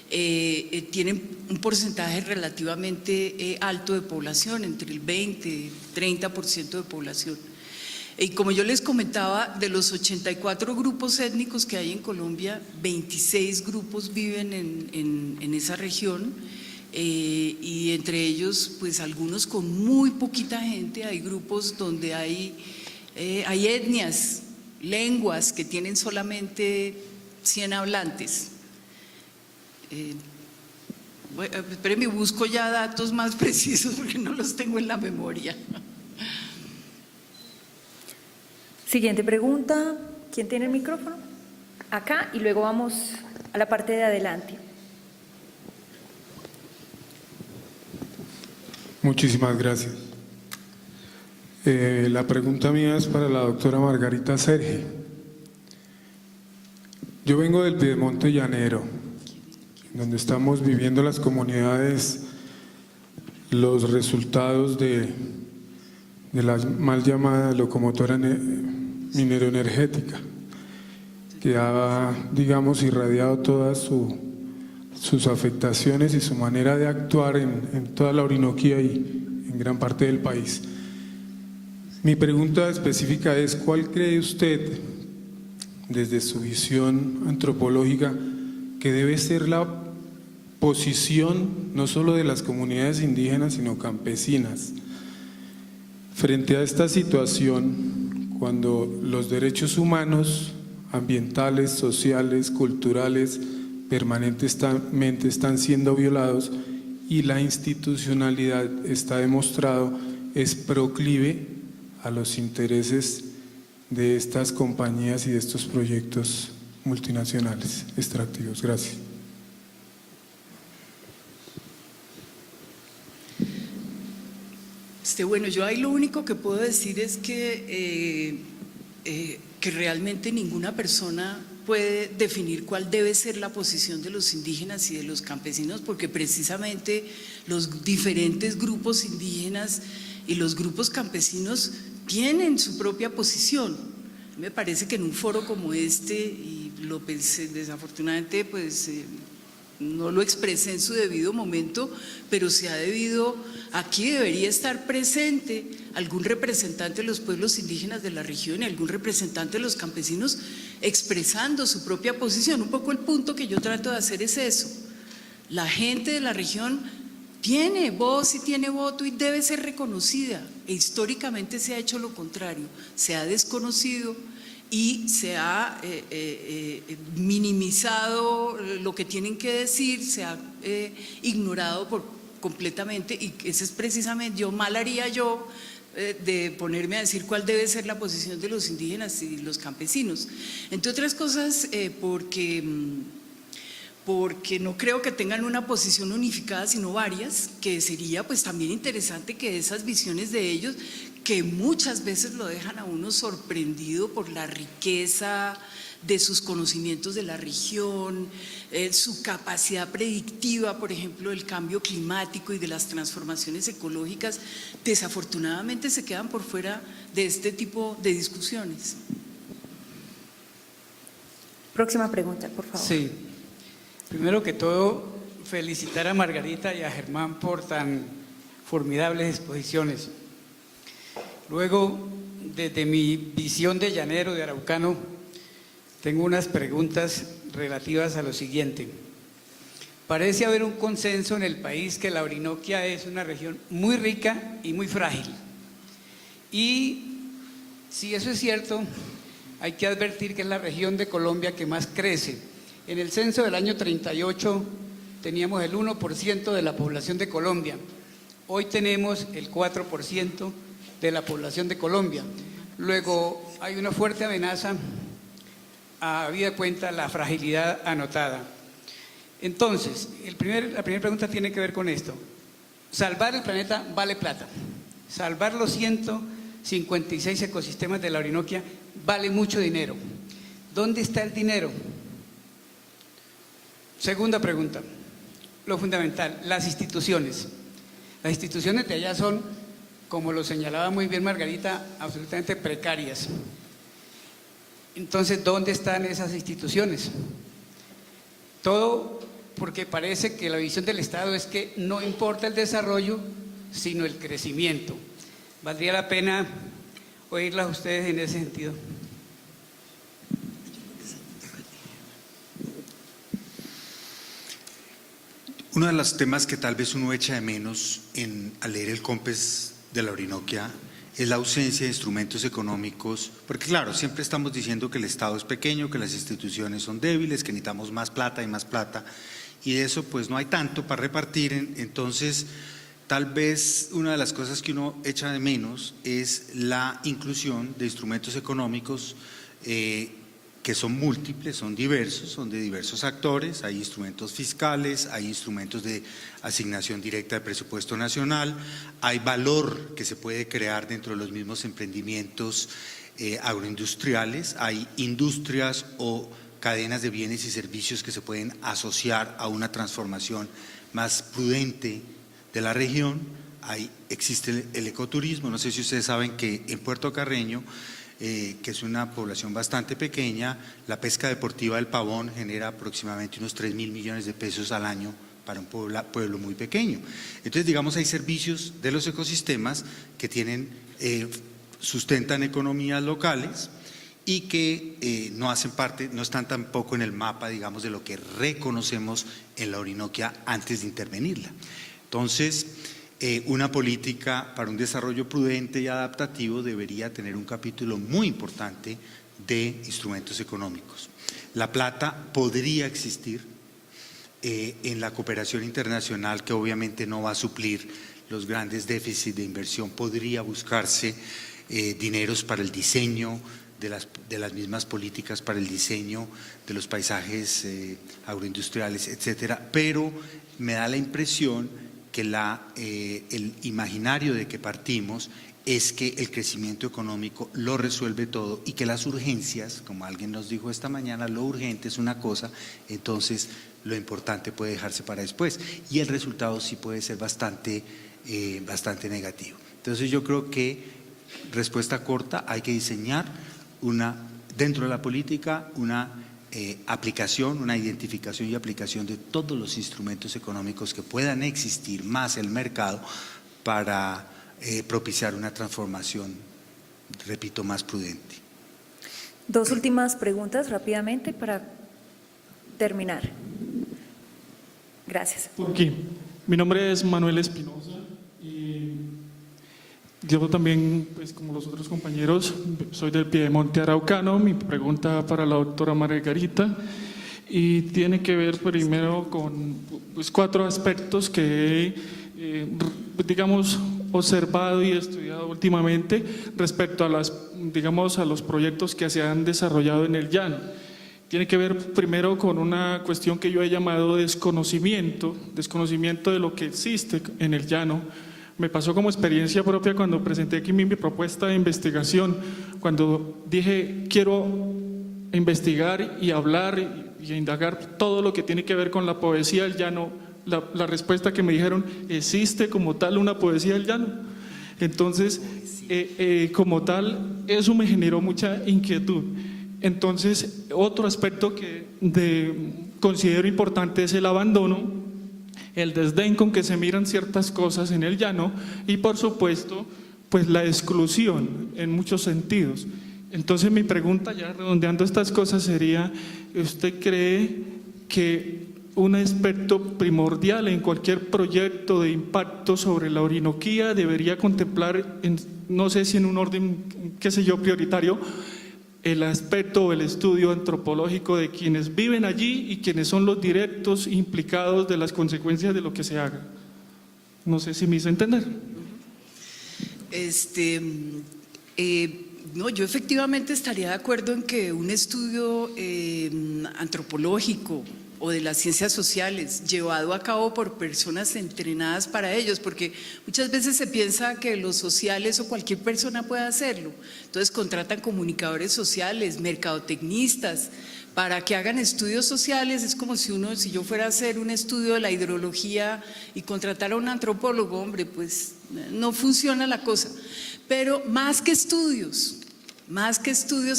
Speaker 3: tienen un porcentaje relativamente alto de población, entre el 20 y 30% de población. Y como yo les comentaba, de los 84 grupos étnicos que hay en Colombia, 26 grupos viven en esa región, y entre ellos pues algunos con muy poquita gente. Hay grupos donde hay etnias, lenguas que tienen solamente 100 hablantes. Espérenme, busco ya datos más precisos porque no los tengo en la memoria.
Speaker 2: Siguiente pregunta. ¿Quién tiene el micrófono? Acá, y luego vamos a la parte de adelante.
Speaker 7: Muchísimas gracias. La pregunta mía es para la doctora Margarita Serge. Yo vengo del Piedemonte Llanero, donde estamos viviendo las comunidades los resultados de la mal llamada locomotora mineroenergética, que ha, digamos, irradiado todas sus afectaciones y su manera de actuar en toda la Orinoquía y en gran parte del país. Mi pregunta específica es: ¿cuál cree usted, desde su visión antropológica, que debe ser la posición no solo de las comunidades indígenas, sino campesinas, frente a esta situación, cuando los derechos humanos, ambientales, sociales, culturales, permanentemente están siendo violados y la institucionalidad, está demostrado, es proclive a los intereses de estas compañías y de estos proyectos multinacionales extractivos? Gracias.
Speaker 3: Bueno, yo ahí lo único que puedo decir es que realmente ninguna persona puede definir cuál debe ser la posición de los indígenas y de los campesinos, porque precisamente los diferentes grupos indígenas y los grupos campesinos tienen su propia posición. Me parece que en un foro como este, y lo pensé, desafortunadamente pues no lo expresé en su debido momento, pero aquí debería estar presente algún representante de los pueblos indígenas de la región y algún representante de los campesinos expresando su propia posición. Un poco el punto que yo trato de hacer es eso. La gente de la región tiene voz y tiene voto y debe ser reconocida, e históricamente se ha hecho lo contrario, se ha desconocido y se ha minimizado lo que tienen que decir, se ha ignorado completamente, y ese es precisamente, mal haría yo de ponerme a decir cuál debe ser la posición de los indígenas y los campesinos, entre otras cosas porque no creo que tengan una posición unificada, sino varias, que sería pues también interesante que esas visiones de ellos, que muchas veces lo dejan a uno sorprendido por la riqueza de sus conocimientos de la región, su capacidad predictiva, por ejemplo, del cambio climático y de las transformaciones ecológicas, desafortunadamente se quedan por fuera de este tipo de discusiones.
Speaker 2: Próxima pregunta, por favor.
Speaker 8: Sí. Primero que todo, felicitar a Margarita y a Germán por tan formidables exposiciones. Luego, desde mi visión de llanero, de araucano, tengo unas preguntas relativas a lo siguiente. Parece haber un consenso en el país que la Orinoquia es una región muy rica y muy frágil. Y si eso es cierto, hay que advertir que es la región de Colombia que más crece. En el censo del año 38 teníamos el 1% de la población de Colombia. Hoy tenemos el 4% de la población de Colombia. Luego hay una fuerte amenaza, habida cuenta la fragilidad anotada. Entonces, la primera pregunta tiene que ver con esto. Salvar el planeta vale plata. Salvar los 156 ecosistemas de la Orinoquia vale mucho dinero. ¿Dónde está el dinero? Segunda pregunta, lo fundamental, las instituciones. Las instituciones de allá son, como lo señalaba muy bien Margarita, absolutamente precarias. Entonces, ¿dónde están esas instituciones? Todo porque parece que la visión del Estado es que no importa el desarrollo, sino el crecimiento. Valdría la pena oírlas a ustedes en ese sentido.
Speaker 5: Uno de los temas que tal vez uno echa de menos al leer el COMPES de la Orinoquia es la ausencia de instrumentos económicos, porque claro, siempre estamos diciendo que el Estado es pequeño, que las instituciones son débiles, que necesitamos más plata, y de eso pues no hay tanto para repartir. Entonces tal vez una de las cosas que uno echa de menos es la inclusión de instrumentos económicos que son múltiples, son diversos, son de diversos actores. Hay instrumentos fiscales, hay instrumentos de asignación directa de presupuesto nacional, hay valor que se puede crear dentro de los mismos emprendimientos agroindustriales, hay industrias o cadenas de bienes y servicios que se pueden asociar a una transformación más prudente de la región. Existe el ecoturismo. No sé si ustedes saben que en Puerto Carreño, que es una población bastante pequeña, la pesca deportiva del pavón genera aproximadamente unos 3.000 millones de pesos al año para un pueblo muy pequeño. Entonces, digamos, hay servicios de los ecosistemas que sustentan economías locales y que no hacen parte, no están tampoco en el mapa, digamos, de lo que reconocemos en la Orinoquia antes de intervenirla. Entonces, una política para un desarrollo prudente y adaptativo debería tener un capítulo muy importante de instrumentos económicos. La plata podría existir en la cooperación internacional, que obviamente no va a suplir los grandes déficits de inversión. Podría buscarse dineros para el diseño de las mismas políticas, para el diseño de los paisajes agroindustriales, etcétera, pero me da la impresión que el imaginario de que partimos es que el crecimiento económico lo resuelve todo y que las urgencias, como alguien nos dijo esta mañana, lo urgente es una cosa, entonces lo importante puede dejarse para después, y el resultado sí puede ser bastante negativo. Entonces yo creo que, respuesta corta, hay que diseñar dentro de la política una aplicación, una identificación y aplicación de todos los instrumentos económicos que puedan existir, más el mercado, para propiciar una transformación, repito, más prudente.
Speaker 2: Dos últimas preguntas rápidamente para terminar. Gracias.
Speaker 9: Por aquí. Mi nombre es Manuel Espinosa y yo también, pues como los otros compañeros, soy del Piedemonte Araucano. Mi pregunta para la doctora Margarita y tiene que ver primero con pues, 4 aspectos que he, digamos, observado y estudiado últimamente respecto a a los proyectos que se han desarrollado en el llano. Tiene que ver primero con una cuestión que yo he llamado desconocimiento de lo que existe en el llano. Me pasó como experiencia propia cuando presenté aquí mi propuesta de investigación, cuando dije quiero investigar y hablar y indagar todo lo que tiene que ver con la poesía del llano. La respuesta que me dijeron, ¿existe como tal una poesía del llano? Entonces, como tal, eso me generó mucha inquietud. Entonces, otro aspecto que considero importante es el abandono, el desdén con que se miran ciertas cosas en el llano y, por supuesto, pues la exclusión en muchos sentidos. Entonces, mi pregunta, ya redondeando estas cosas, sería, ¿usted cree que un aspecto primordial en cualquier proyecto de impacto sobre la Orinoquía debería contemplar, no sé si en un orden, qué sé yo, prioritario, el aspecto o el estudio antropológico de quienes viven allí y quienes son los directos implicados de las consecuencias de lo que se haga? No sé si me hice entender.
Speaker 3: No, yo efectivamente estaría de acuerdo en que un estudio antropológico o de las ciencias sociales llevado a cabo por personas entrenadas para ellos, porque muchas veces se piensa que los sociales o cualquier persona puede hacerlo, entonces contratan comunicadores sociales, mercadotecnistas para que hagan estudios sociales. Es como si yo fuera a hacer un estudio de la hidrología y contratara a un antropólogo, hombre, pues no funciona la cosa. Pero más que estudios,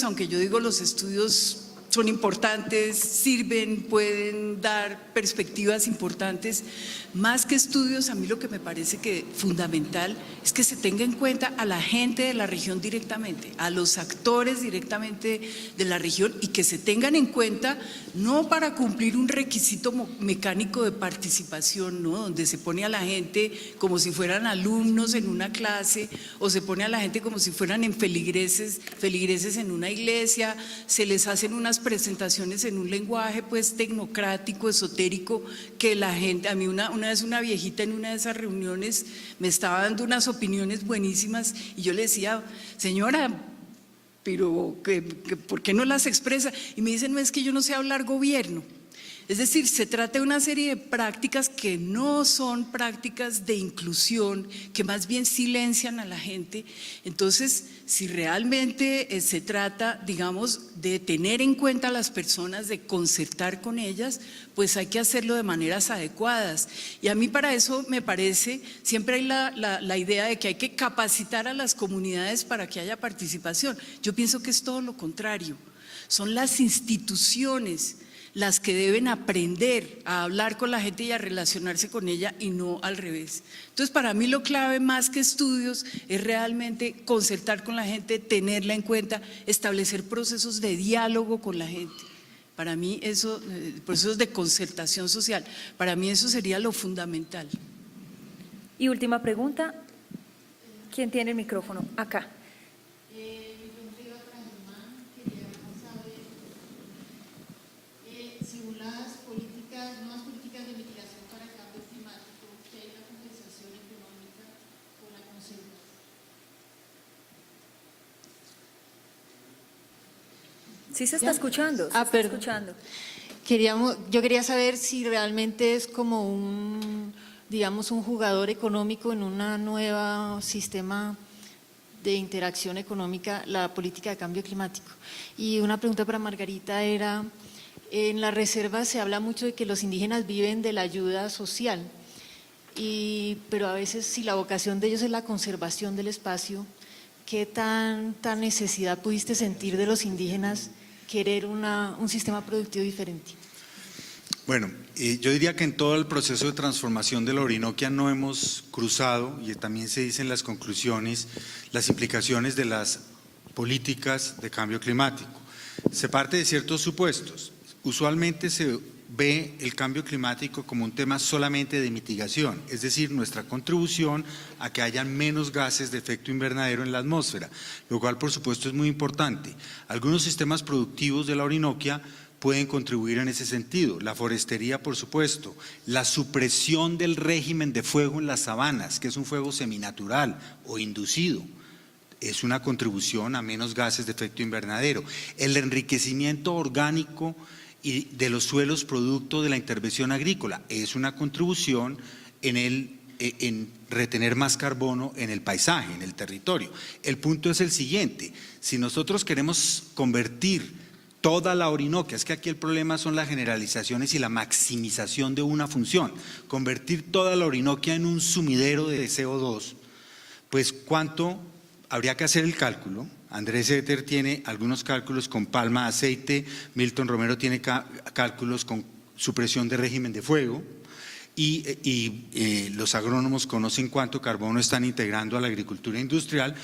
Speaker 3: aunque yo digo los estudios son importantes, sirven, pueden dar perspectivas importantes, más que estudios, a mí lo que me parece que fundamental es que se tenga en cuenta a la gente de la región directamente, a los actores directamente de la región, y que se tengan en cuenta no para cumplir un requisito mecánico de participación, ¿no? Donde se pone a la gente como si fueran alumnos en una clase, o se pone a la gente como si fueran feligreses en una iglesia, se les hacen unas presentaciones en un lenguaje pues tecnocrático, esotérico, que la gente, a mí una vez una viejita en una de esas reuniones me estaba dando unas opiniones buenísimas y yo le decía, señora, pero ¿por qué no las expresa? Y me dicen, no, es que yo no sé hablar gobierno. Es decir, se trata de una serie de prácticas que no son prácticas de inclusión, que más bien silencian a la gente. Entonces, si realmente se trata, digamos, de tener en cuenta a las personas, de concertar con ellas, pues hay que hacerlo de maneras adecuadas. Y a mí para eso me parece, siempre hay la idea de que hay que capacitar a las comunidades para que haya participación. Yo pienso que es todo lo contrario. Son las instituciones las que deben aprender a hablar con la gente y a relacionarse con ella, y no al revés. Entonces, para mí lo clave más que estudios es realmente concertar con la gente, tenerla en cuenta, establecer procesos de diálogo con la gente. Para mí eso, procesos de concertación social, para mí eso sería lo fundamental.
Speaker 2: Y última pregunta, ¿quién tiene el micrófono? Acá. Sí se está escuchando.
Speaker 10: Perdón. Yo quería saber si realmente es como un jugador económico en un nuevo sistema de interacción económica, la política de cambio climático. Y una pregunta para Margarita era, en la reserva se habla mucho de que los indígenas viven de la ayuda social, pero a veces si la vocación de ellos es la conservación del espacio, ¿qué tanta necesidad pudiste sentir de los indígenas querer un sistema productivo diferente?
Speaker 5: Bueno, yo diría que en todo el proceso de transformación de la Orinoquia no hemos cruzado, y también se dice en las conclusiones, las implicaciones de las políticas de cambio climático. Se parte de ciertos supuestos. Usualmente se ve el cambio climático como un tema solamente de mitigación, es decir, nuestra contribución a que haya menos gases de efecto invernadero en la atmósfera, lo cual por supuesto es muy importante. Algunos sistemas productivos de la Orinoquia pueden contribuir en ese sentido, la forestería por supuesto, la supresión del régimen de fuego en las sabanas, que es un fuego seminatural o inducido, es una contribución a menos gases de efecto invernadero, el enriquecimiento orgánico y de los suelos producto de la intervención agrícola, es una contribución en retener más carbono en el paisaje, en el territorio. El punto es el siguiente, si nosotros queremos convertir toda la Orinoquia, es que aquí el problema son las generalizaciones y la maximización de una función, convertir toda la Orinoquia en un sumidero de CO2, pues ¿cuánto? Habría que hacer el cálculo. Andrés Eter tiene algunos cálculos con palma de aceite, Milton Romero tiene cálculos con supresión de régimen de fuego y los agrónomos conocen cuánto carbono están integrando a la agricultura industrial.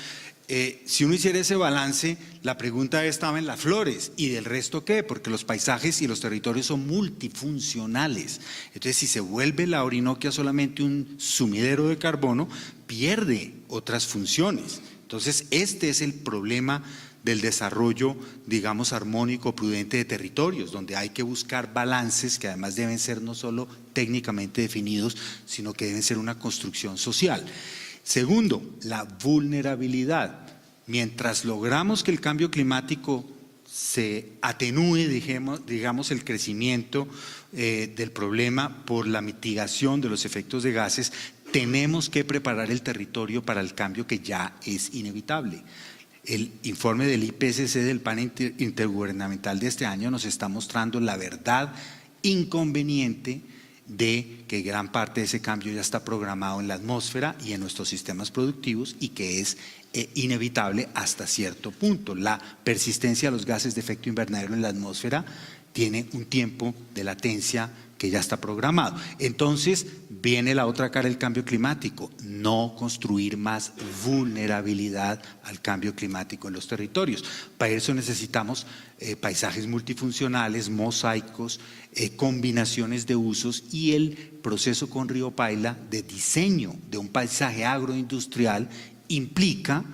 Speaker 5: Si uno hiciera ese balance, la pregunta estaba en las flores, ¿y del resto qué? Porque los paisajes y los territorios son multifuncionales. Entonces, si se vuelve la Orinoquia solamente un sumidero de carbono, pierde otras funciones. Entonces, este es el problema del desarrollo, digamos, armónico, prudente de territorios, donde hay que buscar balances que además deben ser no solo técnicamente definidos, sino que deben ser una construcción social. Segundo, la vulnerabilidad. Mientras logramos que el cambio climático se atenúe, digamos, el crecimiento del problema por la mitigación de los efectos de gases, tenemos que preparar el territorio para el cambio que ya es inevitable. El informe del IPCC del panel intergubernamental de este año nos está mostrando la verdad inconveniente de que gran parte de ese cambio ya está programado en la atmósfera y en nuestros sistemas productivos y que es inevitable hasta cierto punto. La persistencia de los gases de efecto invernadero en la atmósfera tiene un tiempo de latencia que ya está programado. Entonces viene la otra cara del cambio climático, no construir más vulnerabilidad al cambio climático en los territorios. Para eso necesitamos paisajes multifuncionales, mosaicos, combinaciones de usos y el proceso con Río Paila de diseño de un paisaje agroindustrial implica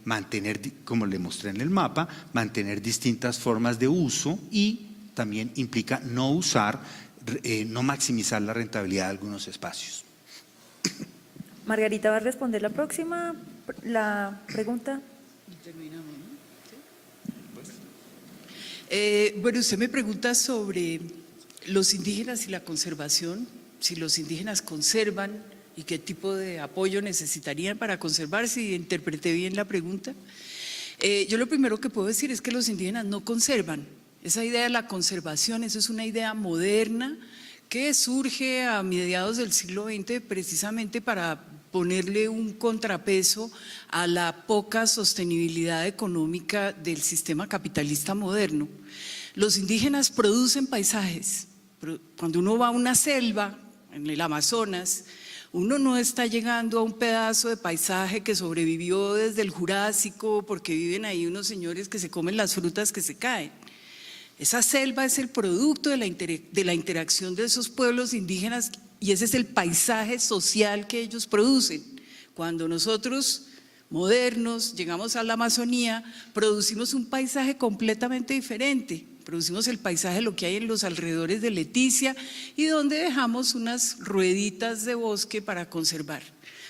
Speaker 5: mantener, como le mostré en el mapa, mantener distintas formas de uso y también implica no usar, no maximizar la rentabilidad de algunos espacios.
Speaker 2: Margarita va a responder la pregunta.
Speaker 3: Bueno, usted me pregunta sobre los indígenas y la conservación, si los indígenas conservan y qué tipo de apoyo necesitarían para conservar, si interpreté bien la pregunta. Yo lo primero que puedo decir es que los indígenas no conservan. Esa idea de la conservación, eso es una idea moderna que surge a mediados del siglo XX precisamente para ponerle un contrapeso a la poca sostenibilidad económica del sistema capitalista moderno. Los indígenas producen paisajes. Cuando uno va a una selva, en el Amazonas, uno no está llegando a un pedazo de paisaje que sobrevivió desde el Jurásico porque viven ahí unos señores que se comen las frutas que se caen. Esa selva es el producto de la interacción de esos pueblos indígenas y ese es el paisaje social que ellos producen. Cuando nosotros, modernos, llegamos a la Amazonía, producimos un paisaje completamente diferente. Producimos el paisaje, lo que hay en los alrededores de Leticia y donde dejamos unas rueditas de bosque para conservar.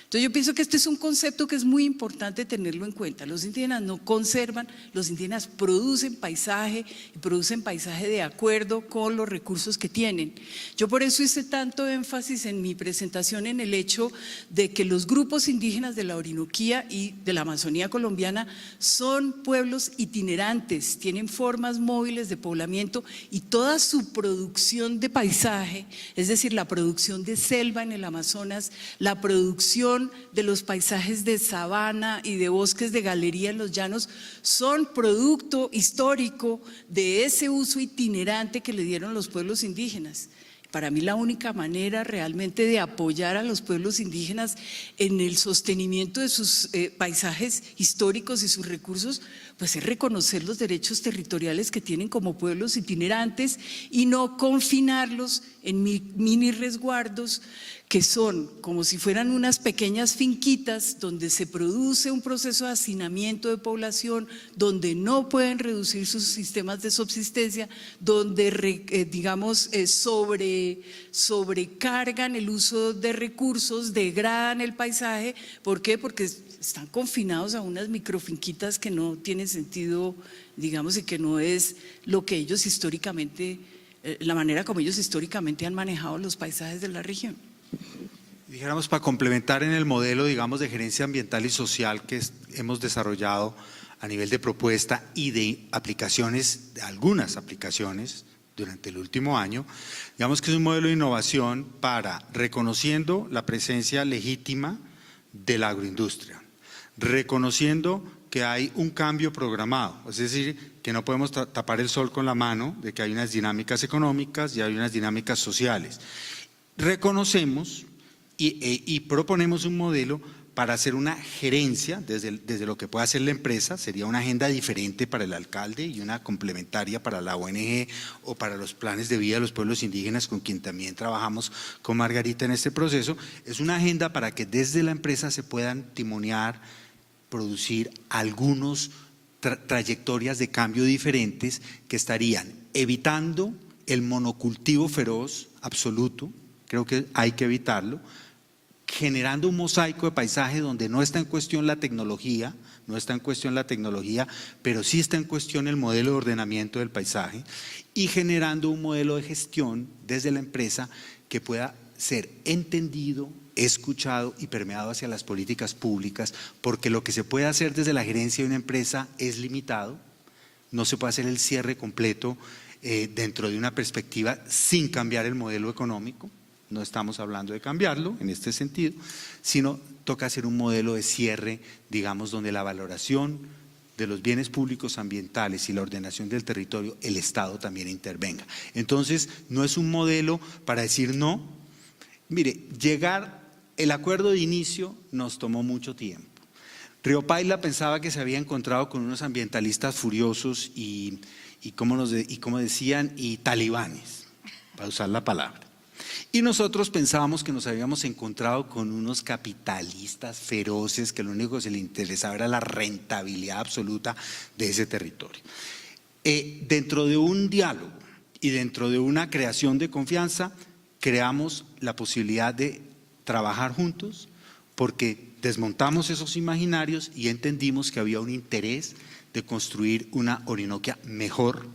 Speaker 3: Entonces yo pienso que este es un concepto que es muy importante tenerlo en cuenta. Los indígenas no conservan, los indígenas producen paisaje y producen paisaje de acuerdo con los recursos que tienen. Yo por eso hice tanto énfasis en mi presentación en el hecho de que los grupos indígenas de la Orinoquía y de la Amazonía colombiana son pueblos itinerantes, tienen formas móviles de poblamiento y toda su producción de paisaje, es decir, la producción de selva en el Amazonas, la producción recuperación de los paisajes de sabana y de bosques de galería en los llanos son producto histórico de ese uso itinerante que le dieron los pueblos indígenas. Para mí la única manera realmente de apoyar a los pueblos indígenas en el sostenimiento de sus paisajes históricos y sus recursos, pues es reconocer los derechos territoriales que tienen como pueblos itinerantes y no confinarlos en mini resguardos que son como si fueran unas pequeñas finquitas donde se produce un proceso de hacinamiento de población, donde no pueden reducir sus sistemas de subsistencia, donde sobrecargan el uso de recursos, degradan el paisaje. ¿Por qué? Porque están confinados a unas microfinquitas que no tienen sentido, digamos, y que no es lo que ellos históricamente, la manera como ellos históricamente han manejado los paisajes de la región.
Speaker 5: Dijéramos, para complementar en el modelo, digamos, de gerencia ambiental y social que hemos desarrollado a nivel de propuesta y de aplicaciones, de algunas aplicaciones durante el último año, digamos que es un modelo de innovación para reconociendo la presencia legítima de la agroindustria, reconociendo que hay un cambio programado, es decir, que no podemos tapar el sol con la mano, de que hay unas dinámicas económicas y hay unas dinámicas sociales. Reconocemos y proponemos un modelo para hacer una gerencia desde lo que pueda hacer la empresa, sería una agenda diferente para el alcalde y una complementaria para la ONG o para los planes de vida de los pueblos indígenas con quien también trabajamos con Margarita en este proceso. Es una agenda para que desde la empresa se puedan timonear, producir algunos trayectorias de cambio diferentes que estarían evitando el monocultivo feroz absoluto. Creo que hay que evitarlo, generando un mosaico de paisaje donde no está en cuestión la tecnología, pero sí está en cuestión el modelo de ordenamiento del paisaje y generando un modelo de gestión desde la empresa que pueda ser entendido, escuchado y permeado hacia las políticas públicas, porque lo que se puede hacer desde la gerencia de una empresa es limitado, no se puede hacer el cierre completo dentro de una perspectiva sin cambiar el modelo económico. No estamos hablando de cambiarlo en este sentido, sino toca hacer un modelo de cierre, digamos, donde la valoración de los bienes públicos ambientales y la ordenación del territorio, el Estado también intervenga. Entonces, no es un modelo para decir no. Mire, el acuerdo de inicio nos tomó mucho tiempo. Río Paila pensaba que se había encontrado con unos ambientalistas furiosos y como decían, y talibanes, para usar la palabra. Y nosotros pensábamos que nos habíamos encontrado con unos capitalistas feroces que lo único que se les interesaba era la rentabilidad absoluta de ese territorio. Dentro de un diálogo y dentro de una creación de confianza, creamos la posibilidad de trabajar juntos porque desmontamos esos imaginarios y entendimos que había un interés de construir una Orinoquia mejor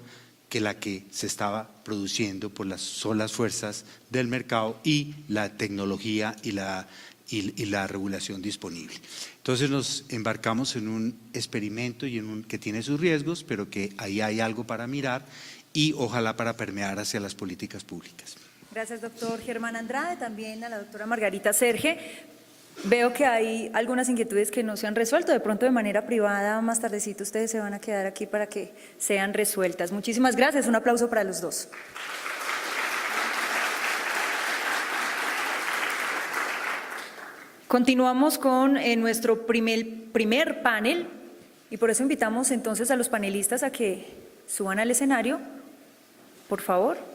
Speaker 5: que la que se estaba produciendo por las solas fuerzas del mercado y la tecnología y la regulación disponible. Entonces nos embarcamos en un experimento que tiene sus riesgos, pero que ahí hay algo para mirar y ojalá para permear hacia las políticas públicas.
Speaker 2: Gracias, doctor Germán Andrade, también a la doctora Margarita Serge. Veo que hay algunas inquietudes que no se han resuelto, de pronto de manera privada, más tardecito ustedes se van a quedar aquí para que sean resueltas. Muchísimas gracias, un aplauso para los dos. Continuamos con nuestro primer panel y por eso invitamos entonces a los panelistas a que suban al escenario, por favor.